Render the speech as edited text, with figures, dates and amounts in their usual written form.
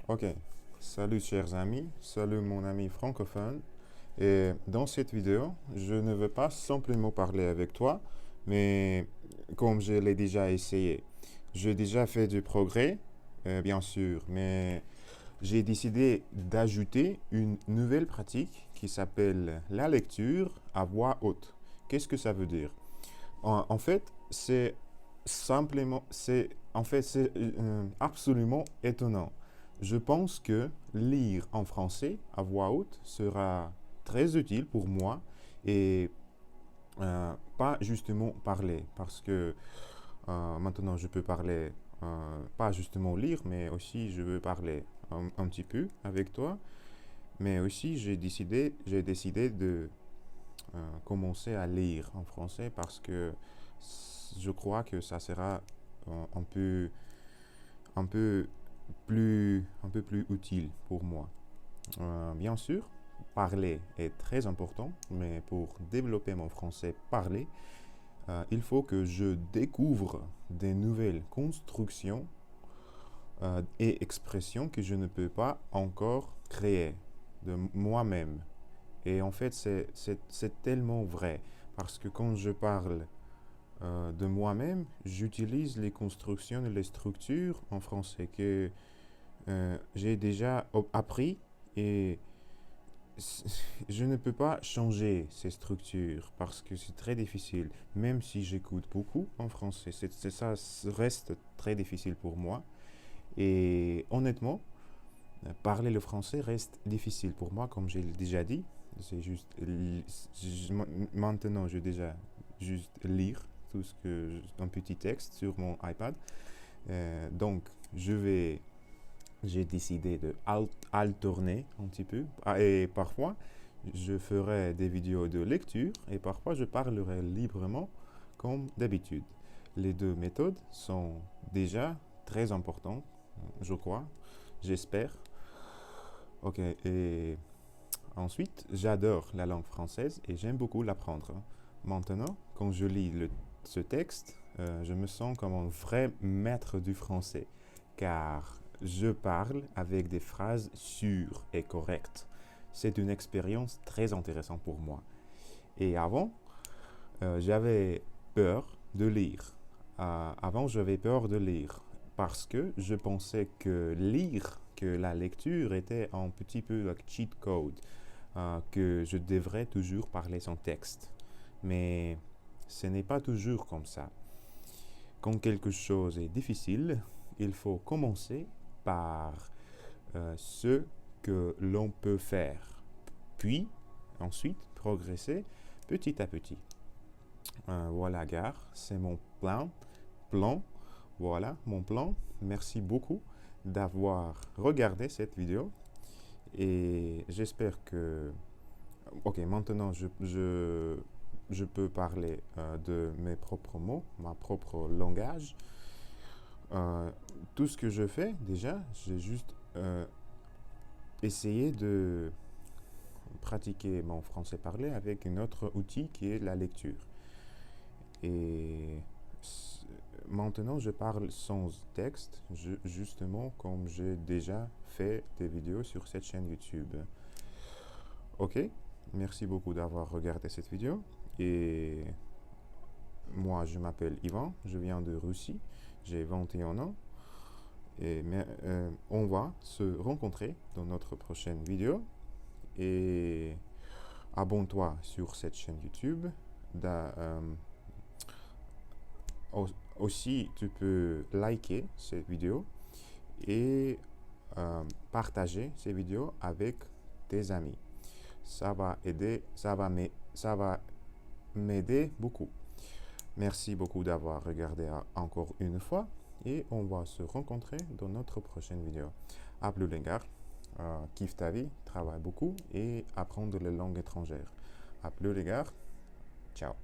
Ok, salut chers amis, salut mon ami francophone. Et dans cette vidéo, je ne veux pas simplement parler avec toi, mais comme je l'ai déjà essayé. J'ai déjà fait du progrès, bien sûr, mais j'ai décidé d'ajouter une nouvelle pratique qui s'appelle la lecture à voix haute. Qu'est-ce que ça veut dire? En fait, c'est absolument étonnant. Je pense que lire en français à voix haute sera très utile pour moi et pas justement parler parce que maintenant je peux parler, pas justement lire, mais aussi je veux parler un petit peu avec toi. Mais aussi j'ai décidé de commencer à lire en français parce que je crois que ça sera un peu, un peu un peu plus utile pour moi. Bien sûr, parler est très important, mais pour développer mon français parlé, il faut que je découvre des nouvelles constructions et expressions que je ne peux pas encore créer de moi-même. Et en fait, c'est tellement vrai, parce que quand je parle de moi-même, j'utilise les constructions et les structures en français que j'ai déjà appris et je ne peux pas changer ces structures parce que c'est très difficile. Même si j'écoute beaucoup en français, ça reste très difficile pour moi. Et honnêtement, parler le français reste difficile pour moi, comme j'ai déjà dit. C'est juste maintenant, je déjà juste lire tout ce que un petit texte sur mon iPad. Donc, j'ai décidé de alterner un petit peu. Et parfois, je ferai des vidéos de lecture et parfois, je parlerai librement comme d'habitude. Les deux méthodes sont déjà très importantes, je crois, j'espère. Ok, et ensuite, j'adore la langue française et j'aime beaucoup l'apprendre. Maintenant, quand je lis ce texte, je me sens comme un vrai maître du français, car je parle avec des phrases sûres et correctes. C'est une expérience très intéressante pour moi. Et avant, j'avais peur de lire. Avant, j'avais peur de lire parce que je pensais que la lecture était un petit peu like cheat code, que je devrais toujours parler sans texte. Mais ce n'est pas toujours comme ça. Quand quelque chose est difficile, il faut commencer par ce que l'on peut faire, puis ensuite progresser petit à petit. Voilà, gare, c'est mon plan. Voilà, mon plan. Merci beaucoup d'avoir regardé cette vidéo et j'espère que... Ok, maintenant je peux parler de mes propres mots, ma propre langage. Euh, Tout ce que je fais déjà, j'ai juste essayé de pratiquer mon français parlé avec un autre outil qui est la lecture. Et maintenant, je parle sans texte, justement comme j'ai déjà fait des vidéos sur cette chaîne YouTube. Ok, merci beaucoup d'avoir regardé cette vidéo. Et moi, je m'appelle Ivan, je viens de Russie, j'ai 21 ans. Et on va se rencontrer dans notre prochaine vidéo. Et abonne-toi sur cette chaîne YouTube. Aussi, tu peux liker cette vidéo et partager ces vidéos avec tes amis. Ça va aider, ça va m'aider beaucoup. Merci beaucoup d'avoir regardé encore une fois et on va se rencontrer dans notre prochaine vidéo. À plus l'égard, kiffe ta vie, travaille beaucoup et apprendre les langues étrangères. À plus l'égard, ciao.